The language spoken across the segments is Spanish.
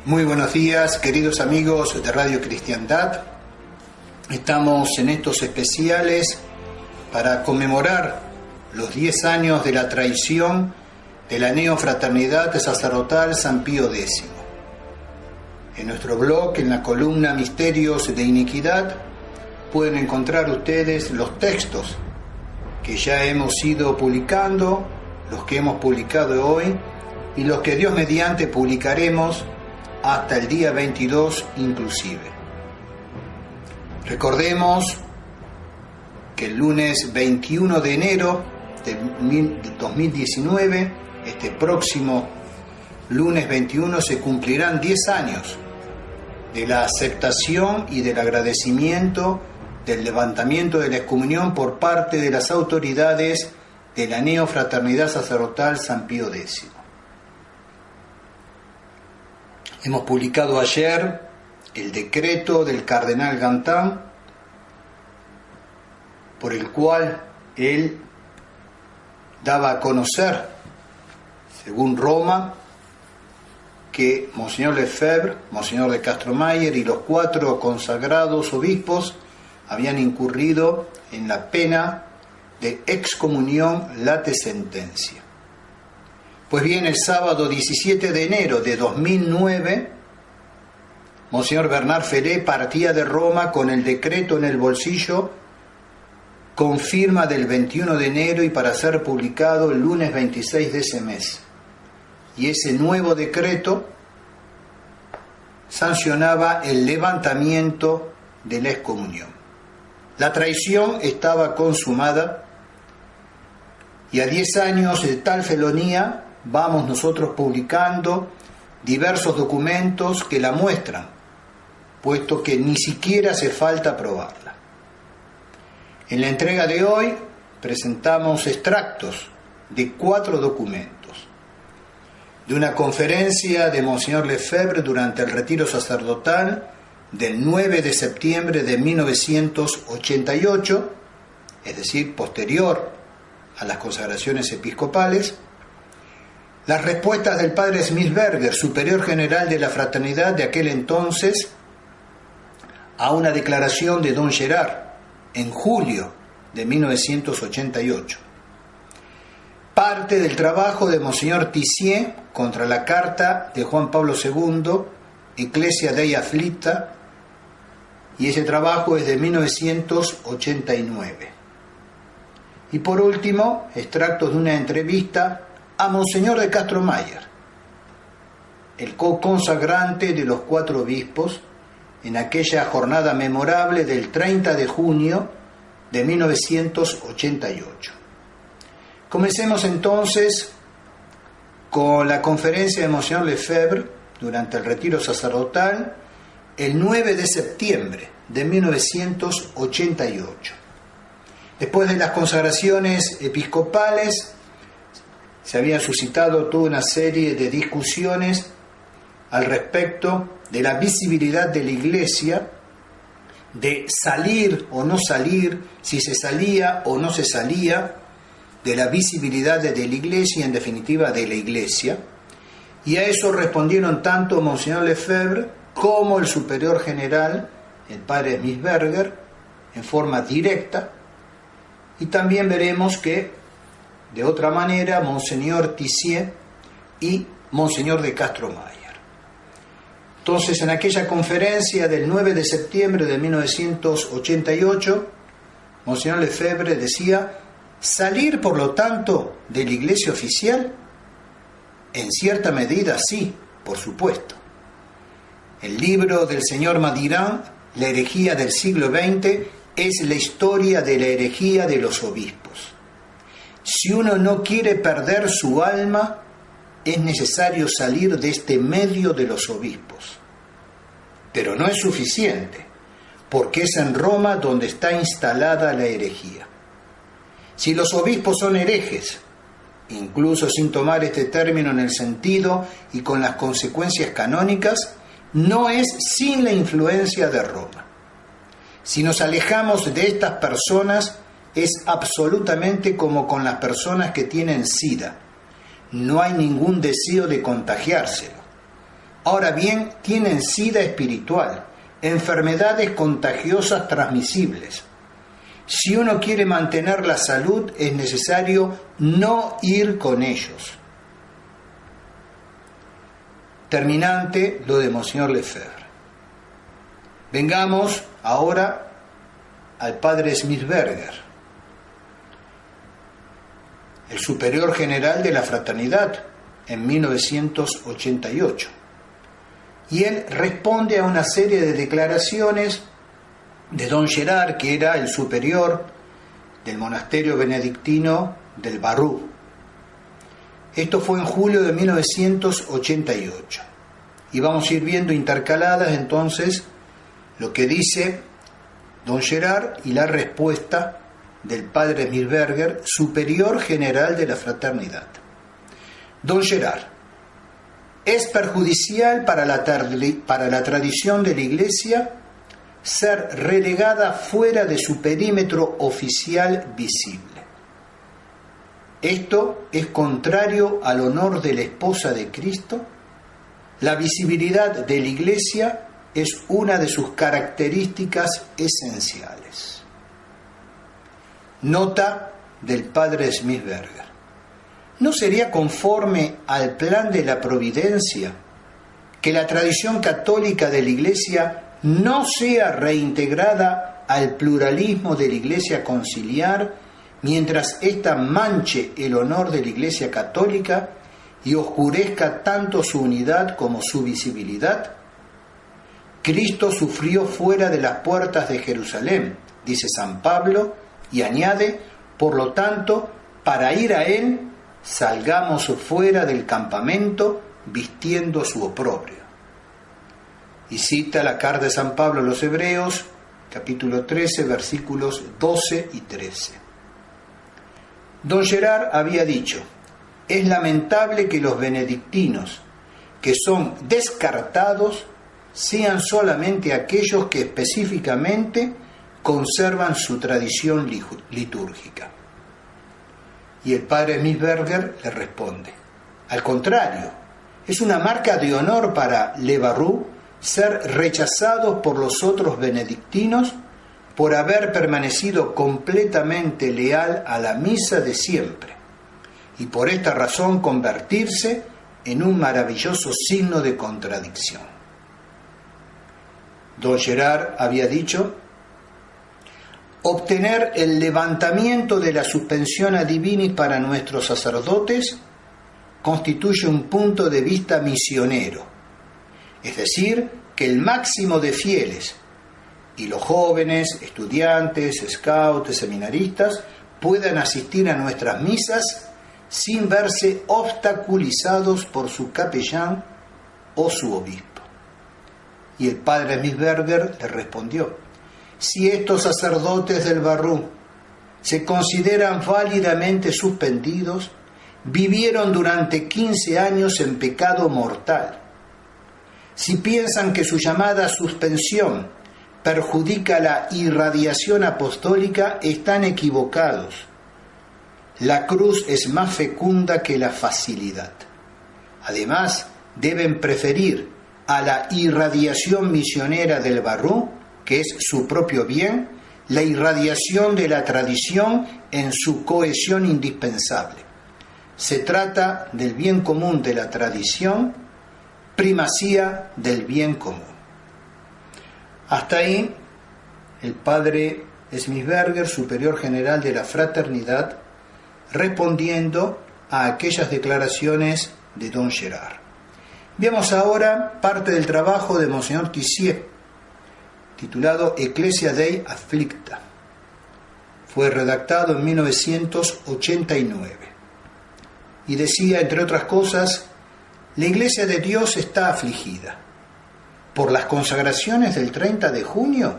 Muy buenos días, queridos amigos de Radio Cristiandad. Estamos en estos especiales para conmemorar los 10 años de la traición de la neofraternidad sacerdotal San Pío X. En nuestro blog, en la columna Misterios de Iniquidad, pueden encontrar ustedes los textos que ya hemos ido publicando, los que hemos publicado hoy y los que Dios mediante publicaremos hasta el día 22 inclusive. Recordemos que el lunes 21 de enero de 2019, este próximo lunes 21, se cumplirán 10 años de la aceptación y del agradecimiento del levantamiento de la excomunión por parte de las autoridades de la neofraternidad sacerdotal San Pío X. Hemos publicado ayer el decreto del cardenal Gantin, por el cual él daba a conocer, según Roma, que Monseñor Lefebvre, Monseñor de Castromayer y los 4 consagrados obispos habían incurrido en la pena de excomunión late sentencia. Pues bien, el sábado 17 de enero de 2009, Monseñor Bernard Ferré partía de Roma con el decreto en el bolsillo, con firma del 21 de enero y para ser publicado el lunes 26 de ese mes. Y ese nuevo decreto sancionaba el levantamiento de la excomunión. La traición estaba consumada y a 10 años de tal felonía vamos nosotros publicando diversos documentos que la muestran, puesto que ni siquiera hace falta probarla. En la entrega de hoy presentamos extractos de 4 documentos. De una conferencia de Monseñor Lefebvre durante el retiro sacerdotal del 9 de septiembre de 1988, es decir, posterior a las consagraciones episcopales, las respuestas del padre Smithberger, superior general de la fraternidad de aquel entonces, a una declaración de don Gerard en julio de 1988. Parte del trabajo de Monseñor Tissier contra la carta de Juan Pablo II, Ecclesia Dei Afflicta, y ese trabajo es de 1989. Y por último, extractos de una entrevista a Monseñor de Castromayer, el co-consagrante de los 4 obispos, en aquella jornada memorable del 30 de junio de 1988. Comencemos entonces con la conferencia de Monseñor Lefebvre durante el retiro sacerdotal el 9 de septiembre de 1988. Después de las consagraciones episcopales, se había suscitado toda una serie de discusiones al respecto de la visibilidad de la Iglesia, de salir o no salir, si se salía o no se salía, de la visibilidad de la Iglesia, en definitiva de la Iglesia, y a eso respondieron tanto Monseñor Lefebvre como el superior general, el padre Smithberger, en forma directa, y también veremos que de otra manera, Monseñor Tissier y Monseñor de Castromayer. Entonces, en aquella conferencia del 9 de septiembre de 1988, Monseñor Lefebvre decía: salir, por lo tanto, de la Iglesia oficial, en cierta medida sí, por supuesto. El libro del señor Madiran, La herejía del siglo XX, es la historia de la herejía de los obispos. Si uno no quiere perder su alma, es necesario salir de este medio de los obispos. Pero no es suficiente, porque es en Roma donde está instalada la herejía. Si los obispos son herejes, incluso sin tomar este término en el sentido y con las consecuencias canónicas, no es sin la influencia de Roma. Si nos alejamos de estas personas, es absolutamente como con las personas que tienen SIDA. No hay ningún deseo de contagiárselo. Ahora bien, tienen sida espiritual, enfermedades contagiosas transmisibles. Si uno quiere mantener la salud, es necesario no ir con ellos. Terminante lo de Monseñor Lefebvre. Vengamos ahora al padre Smithberger, el superior general de la fraternidad, en 1988. Y él responde a una serie de declaraciones de don Gerard, que era el superior del monasterio benedictino del Barrú. Esto fue en julio de 1988. Y vamos a ir viendo intercaladas entonces lo que dice don Gerard y la respuesta del padre Smithberger, superior general de la fraternidad. Don Gerard: es perjudicial para la tradición de la Iglesia ser relegada fuera de su perímetro oficial visible. Esto es contrario al honor de la esposa de Cristo. La visibilidad de la Iglesia es una de sus características esenciales. Nota del padre Smithberger: ¿no sería conforme al plan de la providencia que la tradición católica de la Iglesia no sea reintegrada al pluralismo de la Iglesia conciliar, mientras ésta manche el honor de la Iglesia católica y oscurezca tanto su unidad como su visibilidad? Cristo sufrió fuera de las puertas de Jerusalén, dice San Pablo, y añade: por lo tanto, para ir a Él, salgamos fuera del campamento vistiendo su oprobio. Y cita la carta de San Pablo a los Hebreos, capítulo 13, versículos 12 y 13. Don Gerard había dicho: es lamentable que los benedictinos, que son descartados, sean solamente aquellos que específicamente conservan su tradición litúrgica. Y el padre Smithberger le responde: al contrario, es una marca de honor para Le Barrú ser rechazados por los otros benedictinos por haber permanecido completamente leal a la misa de siempre, y por esta razón convertirse en un maravilloso signo de contradicción. Don Gerard había dicho: obtener el levantamiento de la suspensión ad divinis para nuestros sacerdotes constituye un punto de vista misionero, es decir, que el máximo de fieles y los jóvenes, estudiantes, scouts, seminaristas puedan asistir a nuestras misas sin verse obstaculizados por su capellán o su obispo. Y el padre Smithberger le respondió: si estos sacerdotes del Barrú se consideran válidamente suspendidos, vivieron durante 15 años en pecado mortal. Si piensan que su llamada suspensión perjudica la irradiación apostólica, están equivocados. La cruz es más fecunda que la facilidad. Además, deben preferir a la irradiación misionera del Barrú, que es su propio bien, la irradiación de la tradición en su cohesión indispensable. Se trata del bien común de la tradición, primacía del bien común. Hasta ahí el padre Smithberger, superior general de la fraternidad, respondiendo a aquellas declaraciones de don Gerard. Veamos ahora parte del trabajo de Monseñor Tissier, titulado Ecclesia Dei Afflicta. Fue redactado en 1989 y decía, entre otras cosas: la Iglesia de Dios está afligida por las consagraciones del 30 de junio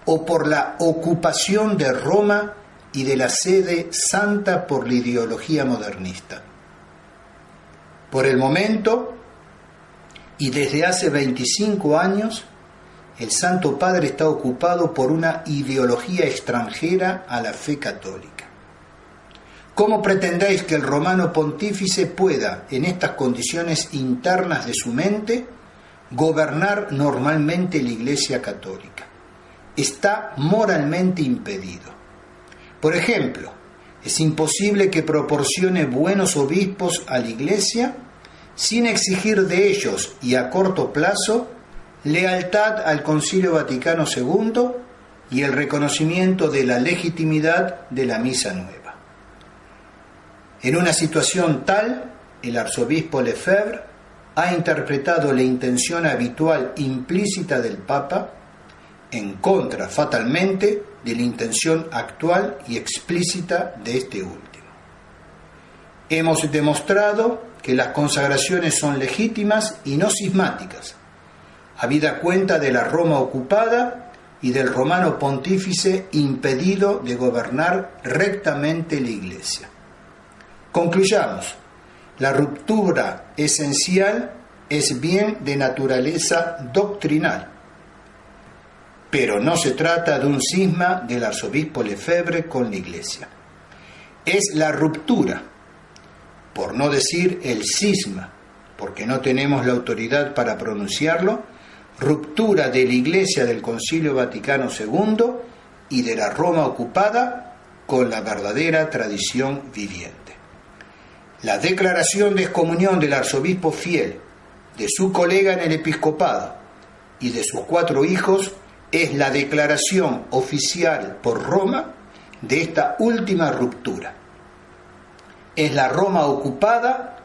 o por la ocupación de Roma y de la sede santa por la ideología modernista. Por el momento, y desde hace 25 años, el Santo Padre está ocupado por una ideología extranjera a la fe católica. ¿Cómo pretendéis que el romano pontífice pueda, en estas condiciones internas de su mente, gobernar normalmente la Iglesia Católica. Está moralmente impedido. Por ejemplo, es imposible que proporcione buenos obispos a la Iglesia sin exigir de ellos y a corto plazo lealtad al Concilio Vaticano II y el reconocimiento de la legitimidad de la Misa Nueva. En una situación tal, el arzobispo Lefebvre ha interpretado la intención habitual implícita del Papa en contra, fatalmente, de la intención actual y explícita de este último. Hemos demostrado que las consagraciones son legítimas y no cismáticas, habida cuenta de la Roma ocupada y del romano pontífice impedido de gobernar rectamente la Iglesia. Concluyamos, la ruptura esencial es bien de naturaleza doctrinal, pero no se trata de un cisma del arzobispo Lefebvre con la Iglesia. Es la ruptura, por no decir el cisma, porque no tenemos la autoridad para pronunciarlo, ruptura de la Iglesia del Concilio Vaticano II y de la Roma ocupada con la verdadera tradición viviente. La declaración de excomunión del arzobispo fiel, de su colega en el episcopado y de sus 4 hijos es la declaración oficial por Roma de esta última ruptura. Es la Roma ocupada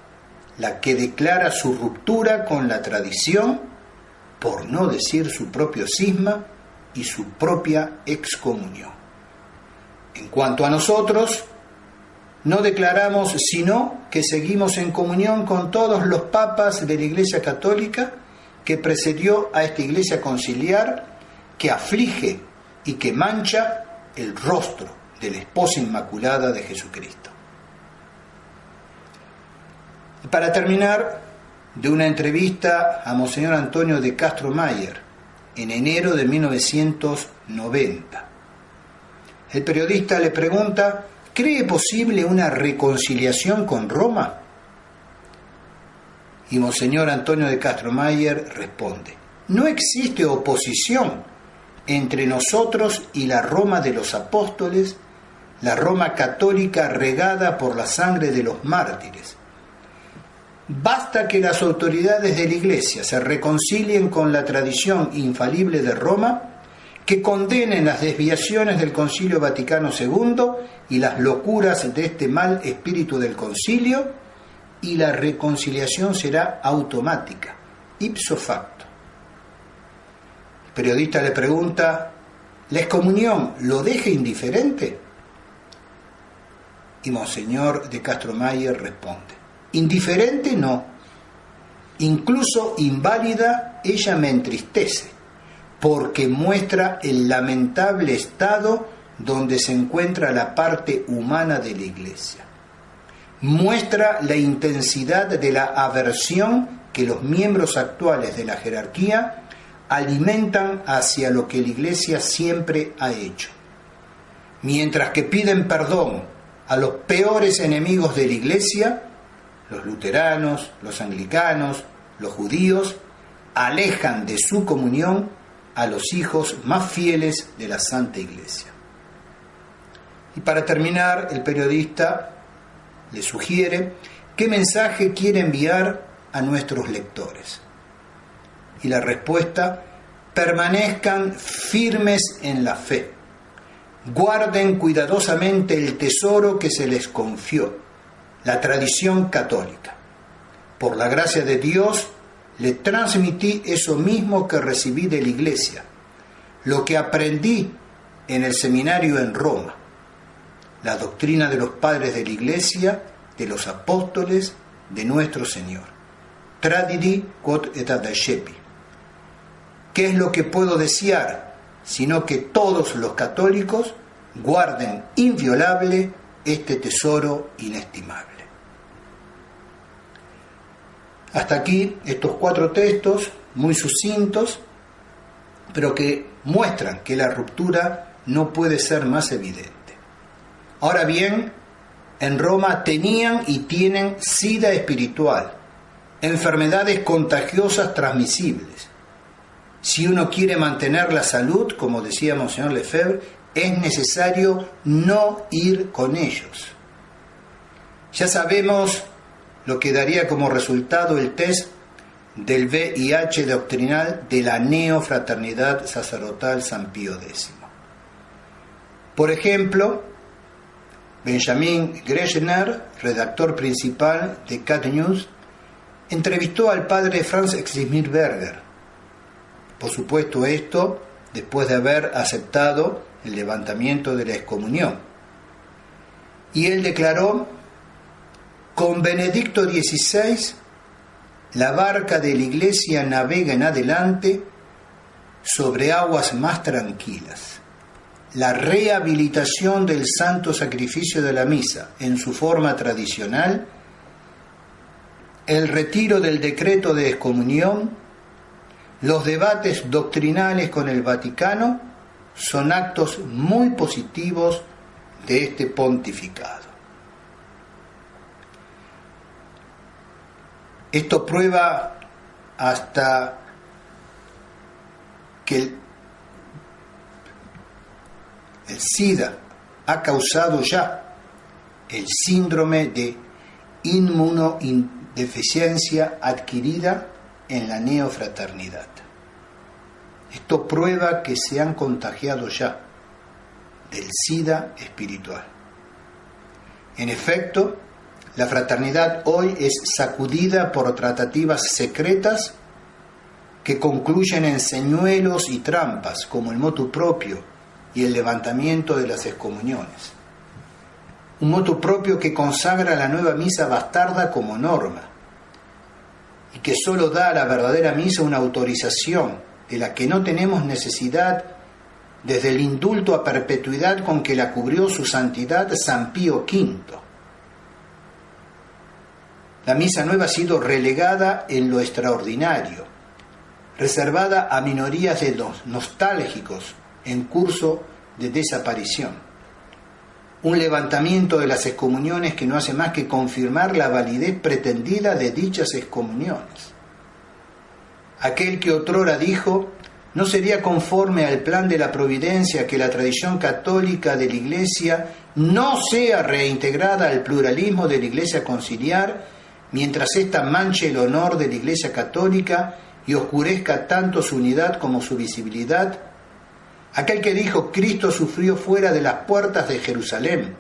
la que declara su ruptura con la tradición, por no decir su propio cisma y su propia excomunión. En cuanto a nosotros, no declaramos sino que seguimos en comunión con todos los papas de la Iglesia Católica que precedió a esta Iglesia conciliar que aflige y que mancha el rostro de la esposa inmaculada de Jesucristo. Y para terminar, de una entrevista a Monseñor Antonio de Castro Mayer en enero de 1990. El periodista le pregunta: ¿cree posible una reconciliación con Roma? Y Monseñor Antonio de Castro Mayer responde: no existe oposición entre nosotros y la Roma de los apóstoles, la Roma católica regada por la sangre de los mártires. Basta que las autoridades de la Iglesia se reconcilien con la tradición infalible de Roma, que condenen las desviaciones del Concilio Vaticano II y las locuras de este mal espíritu del concilio, y la reconciliación será automática, ipso facto. El periodista le pregunta: ¿la excomunión lo deja indiferente? Y Monseñor de Castro Mayer responde: indiferente no, incluso inválida ella me entristece, porque muestra el lamentable estado donde se encuentra la parte humana de la Iglesia. Muestra la intensidad de la aversión que los miembros actuales de la jerarquía alimentan hacia lo que la Iglesia siempre ha hecho. Mientras que piden perdón a los peores enemigos de la Iglesia, los luteranos, los anglicanos, los judíos, alejan de su comunión a los hijos más fieles de la Santa Iglesia. Y para terminar, el periodista le sugiere qué mensaje quiere enviar a nuestros lectores. Y la respuesta: permanezcan firmes en la fe, guarden cuidadosamente el tesoro que se les confió, la tradición católica. Por la gracia de Dios, le transmití eso mismo que recibí de la Iglesia, lo que aprendí en el seminario en Roma, la doctrina de los padres de la Iglesia, de los apóstoles, de nuestro Señor. Tradidi quod et addacepi. ¿Qué es lo que puedo desear? Sino que todos los católicos guarden inviolable este tesoro inestimable. Hasta aquí estos 4 textos muy sucintos, pero que muestran que la ruptura no puede ser más evidente. Ahora bien, en Roma tenían y tienen sida espiritual, enfermedades contagiosas transmisibles. Si uno quiere mantener la salud, como decía Monseñor Lefebvre, es necesario no ir con ellos. Ya sabemos lo que daría como resultado el test del VIH doctrinal de la Neofraternidad Sacerdotal San Pío X. Por ejemplo, Benjamin Grechner, redactor principal de Cat News, entrevistó al padre Franz Ximilberger. Por supuesto, esto después de haber aceptado el levantamiento de la excomunión. Y él declaró: con Benedicto XVI, la barca de la Iglesia navega en adelante sobre aguas más tranquilas. La rehabilitación del santo sacrificio de la misa en su forma tradicional, el retiro del decreto de excomunión, los debates doctrinales con el Vaticano son actos muy positivos de este pontificado. Esto prueba hasta que el SIDA ha causado ya el síndrome de inmunodeficiencia adquirida en la neofraternidad. Esto prueba que se han contagiado ya del SIDA espiritual. En efecto, la fraternidad hoy es sacudida por tratativas secretas que concluyen en señuelos y trampas, como el motu propio y el levantamiento de las excomuniones. Un motu propio que consagra la nueva misa bastarda como norma y que solo da a la verdadera misa una autorización de la que no tenemos necesidad desde el indulto a perpetuidad con que la cubrió su santidad San Pío V. La misa nueva ha sido relegada en lo extraordinario, reservada a minorías de los nostálgicos en curso de desaparición. Un levantamiento de las excomuniones que no hace más que confirmar la validez pretendida de dichas excomuniones. Aquel que otrora dijo: no sería conforme al plan de la providencia que la tradición católica de la Iglesia no sea reintegrada al pluralismo de la Iglesia conciliar, mientras ésta manche el honor de la Iglesia católica y oscurezca tanto su unidad como su visibilidad. Aquel que dijo: Cristo sufrió fuera de las puertas de Jerusalén,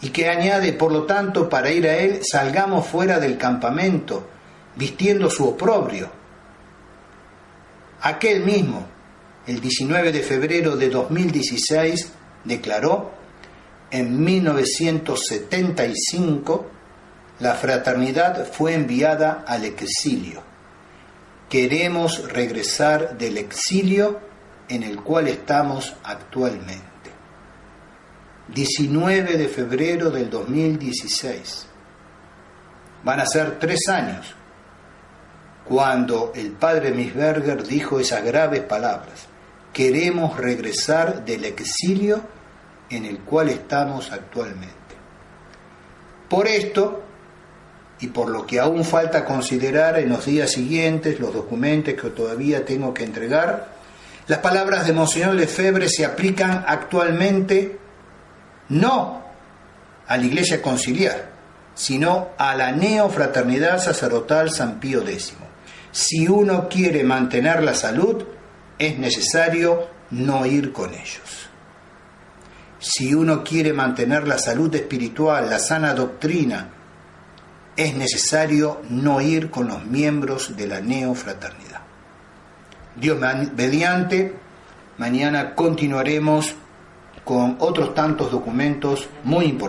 y que añade: por lo tanto, para ir a Él, salgamos fuera del campamento, vistiendo su oprobio. Aquel mismo, el 19 de febrero de 2016, declaró: en 1975, la fraternidad fue enviada al exilio. Queremos regresar del exilio en el cual estamos actualmente. 19 de febrero del 2016. Van a ser 3 años cuando el padre Misberger dijo esas graves palabras: queremos regresar del exilio en el cual estamos actualmente. Por esto, y por lo que aún falta considerar en los días siguientes, los documentos que todavía tengo que entregar, las palabras de Monseñor Lefebvre se aplican actualmente no a la Iglesia conciliar, sino a la Neofraternidad Sacerdotal San Pío X. Si uno quiere mantener la salud, es necesario no ir con ellos. Si uno quiere mantener la salud espiritual, la sana doctrina, es necesario no ir con los miembros de la Neofraternidad. Dios mediante, mañana continuaremos con otros tantos documentos muy importantes.